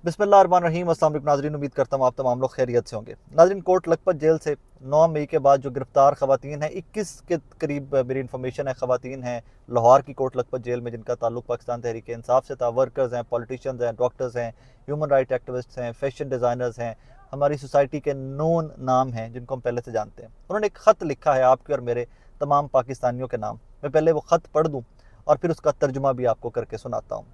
बिस्मिल्लाहिर्रहमानिर्रहीम। अस्सलाम वालेकुम नाज़रीन, उम्मीद करता हूँ आप तमाम लोग खैरियत से होंगे। नाज़रीन, कोट लखपत जेल से 9 मई के बाद जो गिरफ्तार ख़वातीन हैं, 21 के करीब मेरी इन्फॉर्मेशन है ख़वातीन हैं लाहौर की कोट लखपत जेल में, जिनका ताल्लुक पाकिस्तान तहरीक इंसाफ से था। वर्कर्स हैं, पॉलिटिशियंस हैं, डॉक्टर्स हैं, ह्यूमन राइट एक्टिविस्ट्स हैं, फैशन डिज़ाइनर्स हैं, हमारी सोसाइटी के नोन नाम हैं जिनको हम पहले से जानते हैं। उन्होंने एक ख़त लिखा है आपके और मेरे तमाम पाकिस्तानियों के नाम। मैं पहले वो ख़त पढ़ दूँ और फिर उसका तर्जुमा भी आपको करके सुनाता हूँ।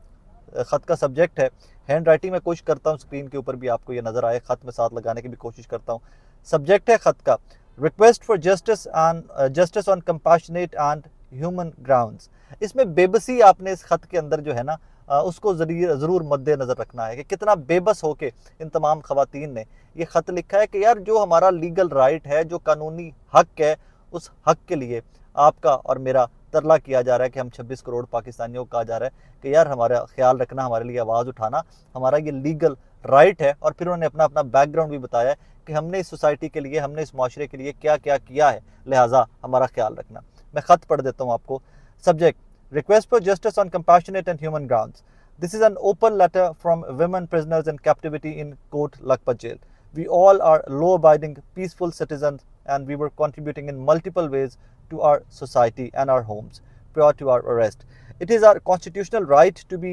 ख़त का सब्जेक्ट है, हैंड राइटिंग में कोशिश करता हूँ स्क्रीन के ऊपर भी आपको ये नज़र आए, ख़त में साथ लगाने की भी कोशिश करता हूँ। सब्जेक्ट है ख़त का, request for justice on compassionate and human grounds. इसमें बेबसी आपने इस ख़त के अंदर जो है ना उसको ज़रूर मद्देनज़र रखना है कि कितना बेबस होके इन तमाम ख़वातीन ने ये ख़त लिखा है कि यार जो हमारा लीगल राइट है, जो कानूनी हक़ है, उस हक़ के लिए आपका और मेरा तरला किया जा रहा है कि हम 26 करोड़ पाकिस्तानियों को कहा जा रहा है कि यार हमारा ख्याल रखना, हमारे लिए आवाज़ उठाना हमारा ये लीगल राइट है। और फिर उन्होंने अपना अपना बैकग्राउंड भी बताया कि हमने इस सोसाइटी के लिए, हमने इस माशरे के लिए क्या क्या किया है, लिहाजा हमारा ख्याल रखना। मैं ख़त पढ़ देता हूँ आपको। Subject, request for justice on compassionate and human grounds. This is an open letter from women prisoners in captivity in Kot Lakhpat jail. We all are law-abiding, peaceful citizens, and we were contributing in multiple ways to our society and our homes prior to our arrest. It is our constitutional right to be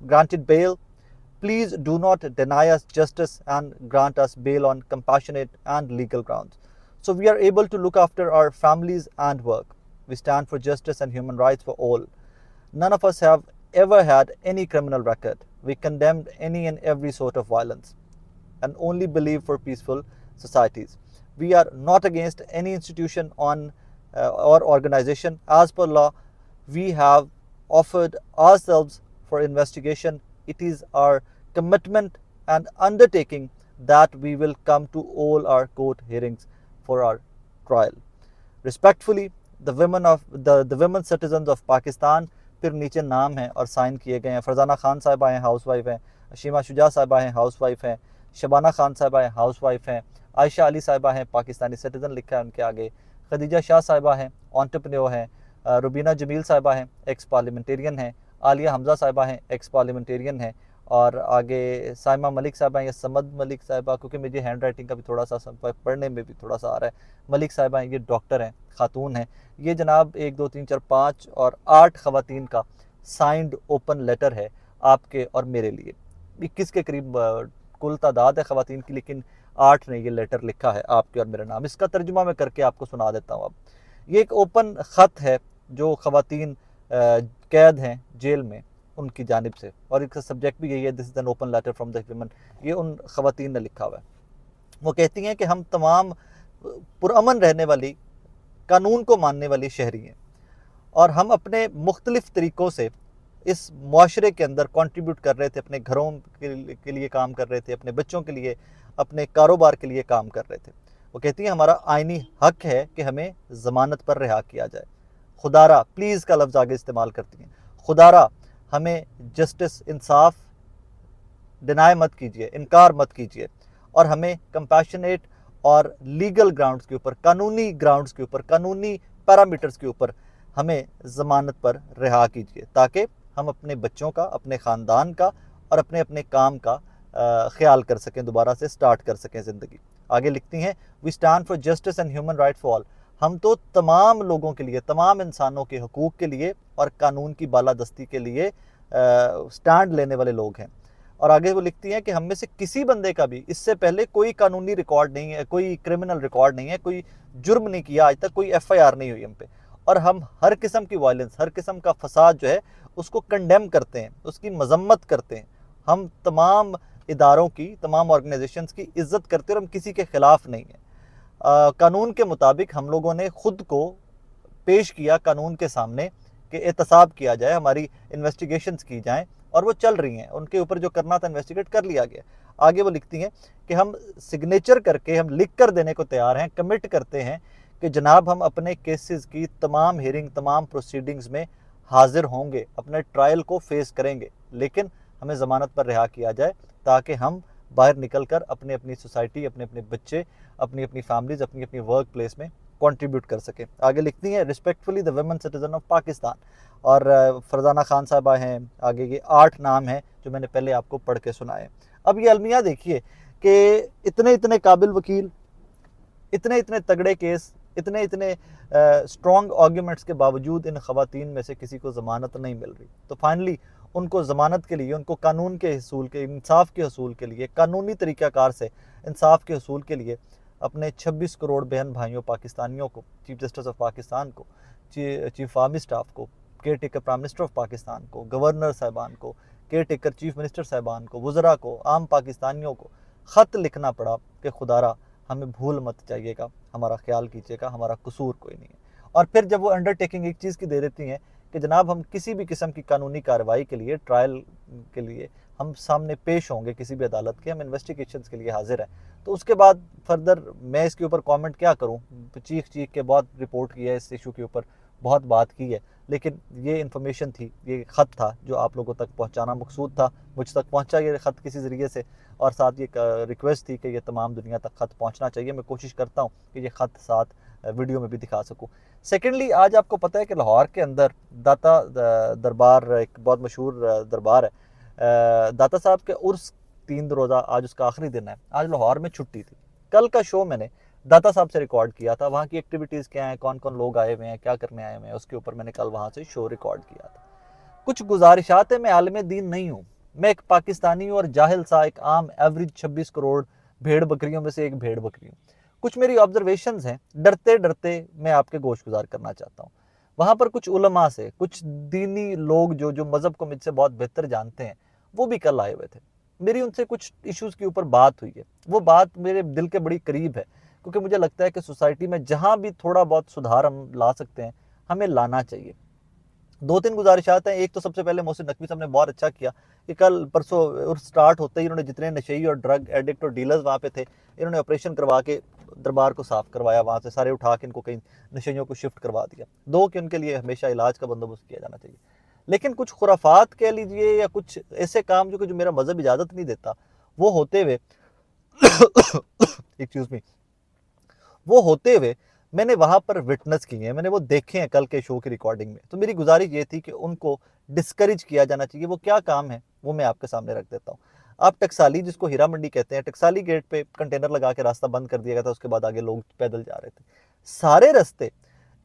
granted bail. Please do not deny us justice and grant us bail on compassionate and legal grounds, so we are able to look after our families and work. We stand for justice and human rights for all. None of us have ever had any criminal record. We condemned any and every sort of violence and only believe for peaceful societies. We are not against any institution or organization. As per law, we have offered ourselves for investigation. It is our commitment and undertaking that we will come to all our court hearings for our trial. Respectfully, the women citizens of Pakistan। फिर नीचे नाम है और sign किए गए हैं। फरजाना खान साहिबा हैं, हाउस वाइफ हैं। शीमा शुजा साहिबा हैं, हाउस वाइफ हैं। शबाना खान साहिबा हैं, हाउस वाइफ हैं। आयशा अली साहिबा हैं, पाकिस्तानी सिटीज़न लिखा है उनके आगे। खदीजा शाह साहिबा हैं, एंटरप्रेन्योर हैं। रुबीना जमील साहिबा हैं, एक्स पार्लियामेंटेरियन हैं। आलिया हमज़ा साहिबा हैं, एक्स पार्लियामेंटेरियन हैं। और आगे साइमा मलिक साहिबा हैं या समद मलिक साहिबा, क्योंकि मुझे हैंड राइटिंग का भी थोड़ा सा पढ़ने में भी थोड़ा सा आ रहा है। मलिक साहिबा हैं, ये डॉक्टर हैं, खातून हैं। ये जनाब 1 2 3 4 5 और 8 ख़वातीन का साइंड ओपन लेटर है आपके और मेरे लिए। 21 के करीब कुल तादाद है ख़वातीन की, लेकिन 8 ने ये लेटर लिखा है आपके और मेरा नाम। इसका तर्जुमा मैं करके आपको सुना देता हूँ। अब ये एक ओपन ख़त है जो ख़वातीन कैद हैं जेल में उनकी जानिब से, और इसका सब्जेक्ट भी यही है, this is an open letter from the women. ये उन ख़वातीन ने लिखा हुआ है। वो कहती हैं कि हम तमाम पुरअमन रहने वाली, कानून को मानने वाली शहरी हैं, और हम अपने मुख्तलिफ़ तरीक़ों से इस मुआशरे के अंदर कंट्रीब्यूट कर रहे थे, अपने घरों के लिए काम कर रहे थे, अपने बच्चों के लिए, अपने कारोबार के लिए काम कर रहे थे। वो कहती हैं हमारा आइनी हक़ है कि हमें ज़मानत पर रिहा किया जाए। खुदारा, प्लीज़ का लफ्ज़ आगे इस्तेमाल करती हैं, खुदारा हमें जस्टिस, इंसाफ डिनाई मत कीजिए, इनकार मत कीजिए, और हमें कंपैशनेट और लीगल ग्राउंड्स के ऊपर, कानूनी ग्राउंड्स के ऊपर, कानूनी पैरामीटर्स के ऊपर हमें ज़मानत पर रिहा कीजिए, ताकि हम अपने बच्चों का, अपने ख़ानदान का और अपने अपने काम का ख्याल कर सकें, दोबारा से स्टार्ट कर सकें ज़िंदगी। आगे लिखती हैं, we stand for justice and human right for all. हम तो तमाम लोगों के लिए, तमाम इंसानों के हकूक़ के लिए और कानून की बालादस्ती के लिए स्टैंड लेने वाले लोग हैं। और आगे वो लिखती हैं कि हम में से किसी बंदे का भी इससे पहले कोई कानूनी रिकॉर्ड नहीं है, कोई क्रिमिनल रिकॉर्ड नहीं है, कोई जुर्म नहीं किया आज तक, कोई FIR नहीं हुई हम पे, और हम हर किस्म की वायलेंस, हर किस्म का फसाद जो है उसको कंडेम करते हैं, उसकी मजम्मत करते हैं। हम तमाम इदारों की, तमाम ऑर्गेनाइजेशंस की इज़्ज़त करते हैं और हम किसी के ख़िलाफ़ नहीं हैं। कानून के मुताबिक हम लोगों ने ख़ुद को पेश किया कानून के सामने कि एहतसाब किया जाए, हमारी इन्वेस्टिगेशंस की जाएं, और वो चल रही हैं। उनके ऊपर जो करना था इन्वेस्टिगेट कर लिया गया। आगे वो लिखती हैं कि हम सिग्नेचर करके, हम लिख कर देने को तैयार हैं, कमिट करते हैं कि जनाब हम अपने केसेस की तमाम हियरिंग, तमाम प्रोसीडिंग्स में हाजिर होंगे, अपने ट्रायल को फेस करेंगे, लेकिन हमें ज़मानत पर रिहा किया जाए ताकि हम बाहर निकल कर अपने अपनी सोसाइटी, अपने अपने बच्चे, अपनी अपनी फैमिलीज़, अपनी अपनी वर्क प्लेस में कंट्रीब्यूट कर सकें। आगे लिखती हैं, respectfully the women citizen of Pakistan. और फरजाना खान साहबा हैं, आगे ये 8 नाम हैं जो मैंने पहले आपको पढ़ के सुनाए। अब ये अलमिया देखिए कि इतने इतने काबिल वकील, इतने इतने तगड़े केस, इतने इतने स्ट्रॉन्ग आर्ग्यूमेंट्स के बावजूद इन ख़वातीन में से किसी को ज़मानत नहीं मिल रही। तो फाइनली उनको ज़मानत के लिए, उनको कानून के हसूल के, इंसाफ के हसूल के लिए, कानूनी तरीक़ाकार से इंसाफ के हसूल के लिए अपने 26 करोड़ बहन भाइयों पाकिस्तानियों को, चीफ जस्टिस ऑफ पाकिस्तान को, चीफ आर्मी स्टाफ को, care taker prime minister of Pakistan को, गवर्नर साहिबान को, केयर टेकर चीफ मिनिस्टर साहिबान को, वज़रा को, आम पाकिस्तानियों को ख़त लिखना पड़ा कि खुदारा हमें भूल मत जाइएगा, हमारा ख्याल कीजिएगा, हमारा कसूर कोई नहीं है। और फिर जब वो अंडरटेकिंग एक चीज़ की दे देती हैं कि जनाब हम किसी भी किस्म की कानूनी कार्रवाई के लिए, ट्रायल के लिए हम सामने पेश होंगे किसी भी अदालत के, हम इन्वेस्टिगेशन के लिए हाजिर हैं, तो उसके बाद फर्दर मैं इसके ऊपर कमेंट क्या करूं। चीख के बहुत रिपोर्ट की है इस इशू के ऊपर, बहुत बात की है, लेकिन ये इन्फॉर्मेशन थी, ये ख़त था जो आप लोगों तक पहुंचाना मकसूद था, मुझ तक पहुंचा ये ख़त किसी ज़रिए से, और साथ ये रिक्वेस्ट थी कि ये तमाम दुनिया तक ख़त पहुंचना चाहिए। मैं कोशिश करता हूं कि ये ख़त साथ वीडियो में भी दिखा सकूं। सेकेंडली, आज आपको पता है कि लाहौर के अंदर दाता दरबार, एक बहुत मशहूर दरबार है, दाता साहब के उर्स 3 रोज़ा, आज उसका आखिरी दिन है। आज लाहौर में छुट्टी थी। कल का शो मैंने दाता साहब से रिकॉर्ड किया था, वहाँ की एक्टिविटीज़ क्या हैं, कौन कौन लोग आए हुए हैं, क्या करने आए हुए हैं, उसके ऊपर मैंने कल वहाँ से शो रिकॉर्ड किया था। कुछ गुजारिशात है, मैं आलिम दीन नहीं हूँ, मैं एक पाकिस्तानी और जाहिल सा एक आम एवरेज 26 करोड़ भेड़ बकरियों में से एक भेड़ बकरी हूँ। कुछ मेरी ऑब्जर्वेशंस हैं, डरते डरते मैं आपके गोश गुजार करना चाहता हूँ। वहाँ पर कुछ उलमा से, कुछ दीनी लोग जो मज़हब को मुझसे बहुत बेहतर जानते हैं, वो भी कल आए हुए थे। मेरी उनसे कुछ इश्यूज़ के ऊपर बात हुई है। वो बात मेरे दिल के बड़ी करीब है, क्योंकि मुझे लगता है कि सोसाइटी में जहाँ भी थोड़ा बहुत सुधार हम ला सकते हैं, हमें लाना चाहिए। 2-3 गुजारिशात हैं। एक तो सबसे पहले मोहसिन नकवी साहब ने बहुत अच्छा किया कि कल परसों और स्टार्ट होते ही इन्होंने जितने नशेई और ड्रग एडिक्ट और डीलर्स वहाँ पे थे, इन्होंने ऑपरेशन करवा के दरबार को साफ़ करवाया, वहाँ से सारे उठा के इनको कहीं नशेइयों को शिफ्ट करवा दिया। 2 कि उनके लिए हमेशा इलाज का बंदोबस्त किया जाना चाहिए। लेकिन कुछ खुराफात कह लीजिए या कुछ ऐसे काम जो मेरा मज़हब इजाज़त नहीं देता, वो होते हुए एक्सक्यूज़ मी, वो होते हुए मैंने वहाँ पर विटनेस किए हैं, मैंने वो देखे हैं कल के शो की रिकॉर्डिंग में। तो मेरी गुजारिश ये थी कि उनको डिस्करेज किया जाना चाहिए। वो क्या काम है वो मैं आपके सामने रख देता हूँ। आप टकसाली, जिसको हीरा मंडी कहते हैं, टकसाली गेट पे कंटेनर लगा के रास्ता बंद कर दिया गया था, उसके बाद आगे लोग पैदल जा रहे थे। सारे रास्ते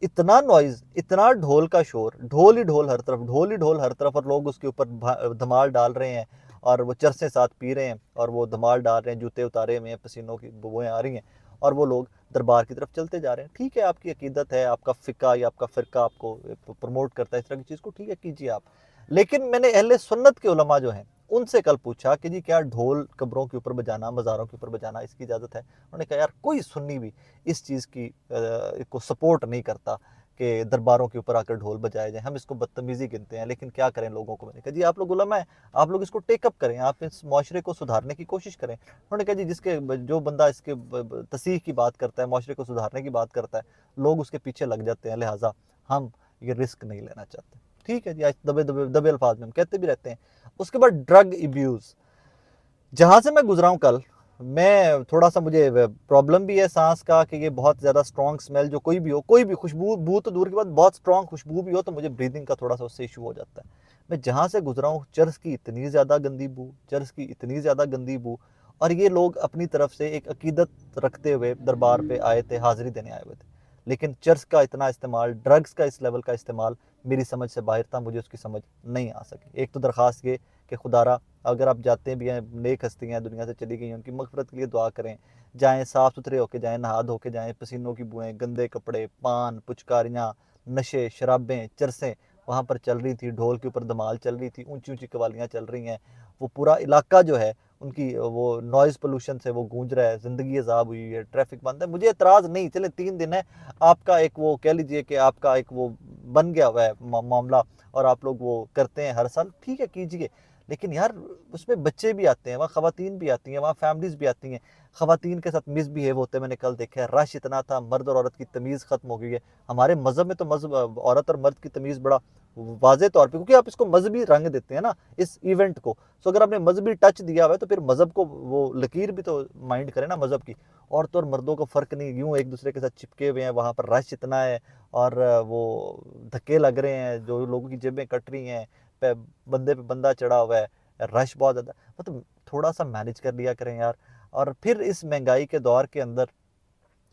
इतना नॉइज़, इतना ढोल का शोर, ढोल ही ढोल हर तरफ, ढोल ही ढोल हर तरफ, और लोग उसके ऊपर धमाल डाल रहे हैं और वो चरसे साथ पी रहे हैं और वो धमाल डाल रहे हैं, जूते उतारे हुए हैं, पसीनों की बुएँ आ रही हैं और वो लोग दरबार की तरफ चलते जा रहे हैं। ठीक है, आपकी अकीदत है, आपका फ़िक़ा या आपका फ़िरका आपको प्रमोट करता है इस तरह की चीज़ को, ठीक है, कीजिए आप। लेकिन मैंने अहले सुन्नत के उलमा जो हैं उनसे कल पूछा कि जी क्या ढोल कब्रों के ऊपर बजाना, मज़ारों के ऊपर बजाना, इसकी इजाज़त है? उन्होंने कहा यार कोई सुन्नी भी इस चीज़ की को सपोर्ट नहीं करता कि दरबारों के ऊपर आकर ढोल बजाए जाए, हम इसको बदतमीज़ी गिनते हैं, लेकिन क्या करें लोगों को। मैंने कहा जी आप लोग उलमा हैं, आप लोग इसको टेकअप करें, आप इस माशरे को सुधारने की कोशिश करें। उन्होंने कहा जी जो बंदा इसके तसीह की बात करता है, माशरे को सुधारने की बात करता है, लोग उसके पीछे लग जाते हैं, लिहाजा हम ये रिस्क नहीं लेना चाहते। ठीक है जी, आज दबे अल्फाज में हम कहते भी रहते हैं। उसके बाद ड्रग अब्यूज़, जहाँ से मैं गुजरा हूँ कल, मैं थोड़ा सा, मुझे प्रॉब्लम भी है सांस का कि ये बहुत ज़्यादा स्ट्रॉन्ग स्मेल, जो कोई भी खुशबू, बू तो दूर की बात, बहुत स्ट्रॉन्ग खुशबू भी हो तो मुझे ब्रीदिंग का थोड़ा सा उससे इशू हो जाता है। मैं जहाँ से गुजरा हूँ, चर्स की इतनी ज़्यादा गंदी बू, चर्स की इतनी ज़्यादा गंदी बू, और ये लोग अपनी तरफ से एक अकीदत रखते हुए दरबार पे आए थे, हाज़िरी देने आए हुए थे, लेकिन चर्च का इतना इस्तेमाल, ड्रग्स का इस लेवल का इस्तेमाल मेरी समझ से बाहर था, मुझे उसकी समझ नहीं आ सकी। एक तो दरख्वास्त ये कि खुदारा अगर आप जाते भी हैं, नेक हस्तियाँ दुनिया से चली गई हैं, उनकी मग़फ़िरत के लिए दुआ करें, जाएँ साफ़ सुथरे होके जाएँ, नहा धो के जाएँ, पसीनों की बुएँ, गंदे कपड़े, पान, पुचकारियाँ, नशे, शराबें, चरसें वहाँ पर चल रही थी, ढोल के ऊपर धमाल चल रही थी, ऊंची ऊंची कवालियाँ चल रही हैं, वो पूरा इलाका जो है उनकी वो नॉइज़ पोल्यूशन से वो गूंज रहा है, ज़िंदगी अजाब हुई है, ट्रैफिक बंद है। मुझे एतराज़ नहीं, चले 3 दिन है, आपका एक वो कह लीजिए कि आपका एक वो बन गया हुआ है मामला, और आप लोग वो करते हैं हर साल, ठीक है कीजिए, لیکن یار اس میں بچے بھی آتے ہیں، وہاں خواتین بھی آتی ہیں، وہاں فیملیز بھی آتی ہیں، خواتین کے ساتھ مس بہیو ہوتے ہیں، میں نے کل دیکھا ہے، رش اتنا تھا، مرد اور عورت کی تمیز ختم ہو گئی ہے۔ ہمارے مذہب میں تو عورت اور مرد کی تمیز بڑا واضح طور پہ، کیونکہ آپ اس کو مذہبی رنگ دیتے ہیں نا اس ایونٹ کو، سو اگر آپ نے مذہبی ٹچ دیا ہوا ہے تو پھر مذہب کو وہ لکیر بھی تو مائنڈ کرے نا مذہب کی۔ عورتوں اور مردوں کو فرق نہیں، یوں ایک دوسرے کے ساتھ چپکے ہوئے ہیں، وہاں پر رش اتنا ہے، اور وہ دھکے لگ رہے ہیں، جو لوگوں کی جیبیں کٹ رہی ہیں، بندے پہ بندہ چڑھا ہوا ہے، رش بہت زیادہ، مطلب تھوڑا سا مینیج کر لیا کریں یار۔ اور پھر اس مہنگائی کے دور کے اندر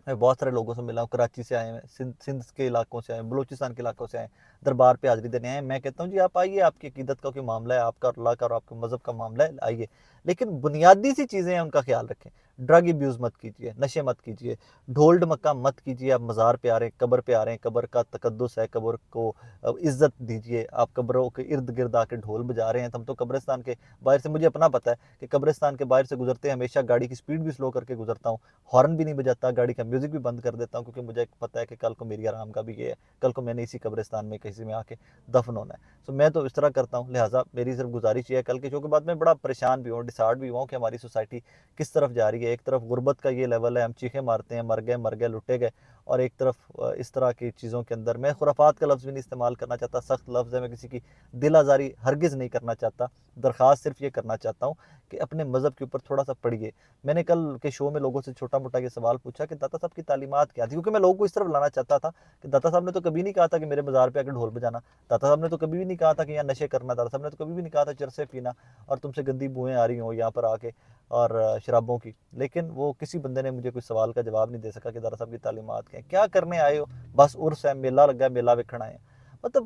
میں بہت سارے لوگوں سے ملا ہوں، کراچی سے آئے ہیں، سندھ کے علاقوں سے آئے ہیں، بلوچستان کے علاقوں سے آئے ہیں، دربار پہ حاضری دینے آئے ہیں۔ میں کہتا ہوں جی آپ آئیے، آپ کی عقیدت کا کوئی معاملہ ہے، آپ کا اور اللہ کا اور آپ کے مذہب کا معاملہ ہے، آئیے، لیکن بنیادی سی چیزیں ہیں ان کا خیال رکھیں۔ ڈرگ ایبیوز مت کیجیے، نشے مت کیجیے، ڈھول ڈمکا مت کیجیے۔ آپ مزار پہ آ رہے ہیں، قبر پہ آ رہے ہیں، قبر کا تقدس ہے، قبر کو عزت دیجیے۔ آپ قبروں کے ارد گرد آ کے ڈھول بجا رہے ہیں، ہم تو قبرستان کے باہر سے، مجھے اپنا پتہ ہے کہ قبرستان کے باہر سے گزرتے ہیں ہمیشہ گاڑی کی سپیڈ بھی سلو کر کے گزرتا ہوں، ہارن بھی نہیں بجاتا، گاڑی کا میوزک بھی بند کر دیتا ہوں، کیونکہ مجھے پتہ ہے کہ کل کو میری آرام کا بھی یہ ہے، کل کو میں نے اسی قبرستان میں کسی میں آ کے دفن ہونا ہے۔ سو میں تو اس طرح کرتا ہوں، لہٰذا میری صرف گزارش یہ ہے کل کے شو کے بعد میں بڑا پریشان بھی ہوں، ڈسہارٹ بھی ہوں کہ ہماری سوسائٹی کس طرف جا رہی ہے۔ ایک طرف غربت کا یہ لیول ہے، ہم چیخیں مارتے ہیں مر گئے لٹے گئے، اور ایک طرف اس طرح کی چیزوں کے اندر، میں خرافات کا لفظ بھی نہیں استعمال کرنا چاہتا، سخت لفظ ہے، میں کسی کی دل آزاری ہرگز نہیں کرنا چاہتا، درخواست صرف یہ کرنا چاہتا ہوں کہ اپنے مذہب کے اوپر تھوڑا سا پڑھیے۔ میں نے کل کے شو میں لوگوں سے چھوٹا موٹا یہ سوال پوچھا کہ داتا صاحب کی تعلیمات کیا تھی، کیونکہ میں لوگوں کو اس طرف لانا چاہتا تھا کہ داتا صاحب نے تو کبھی نہیں کہا تھا کہ میرے مزار پہ آ کے ڈھول بجانا، داتا صاحب نے تو کبھی بھی نہیں کہا تھا کہ یہاں نشے کرنا، داتا صاحب نے تو کبھی بھی نہیں کہا تھا چرسے پینا اور تم سے گندی بوئیں آ رہی ہوں یہاں پر آ کے اور شرابوں کی۔ لیکن وہ کسی بندے نے مجھے کوئی سوال کا جواب نہیں دے سکا کہ داتا صاحب کی تعلیمات کیا کرنے آئے ہو، بس عرس ہے، میلہ لگا ہے، میلہ ویکھن آئے ہیں۔ مطلب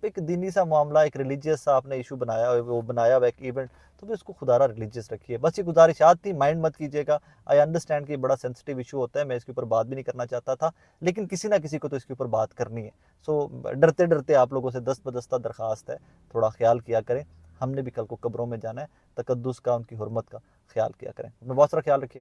ایک دینی سا معاملہ، ایک ریلیجیس سا آپ نے ایشو بنایا ہوا، وہ بنایا ہوا ایک ایونٹ، تو پھر اس کو خدا را ریلیجیس رکھیے۔ بس یہ گزارشات تھی، مائنڈ مت کیجیے گا، آئی انڈرسٹینڈ کہ یہ بڑا سینسٹیو ایشو ہوتا ہے، میں اس کے اوپر بات بھی نہیں کرنا چاہتا تھا، لیکن کسی نہ کسی کو تو اس کے اوپر بات کرنی ہے۔ سو ڈرتے ڈرتے آپ لوگوں سے دست بدستہ درخواست ہے، تھوڑا خیال کیا کریں، ہم نے بھی کل کو قبروں میں جانا ہے، تقدس کا، ان کی حرمت کا خیال کیا کریں، میں بہت سارا خیال رکھیے۔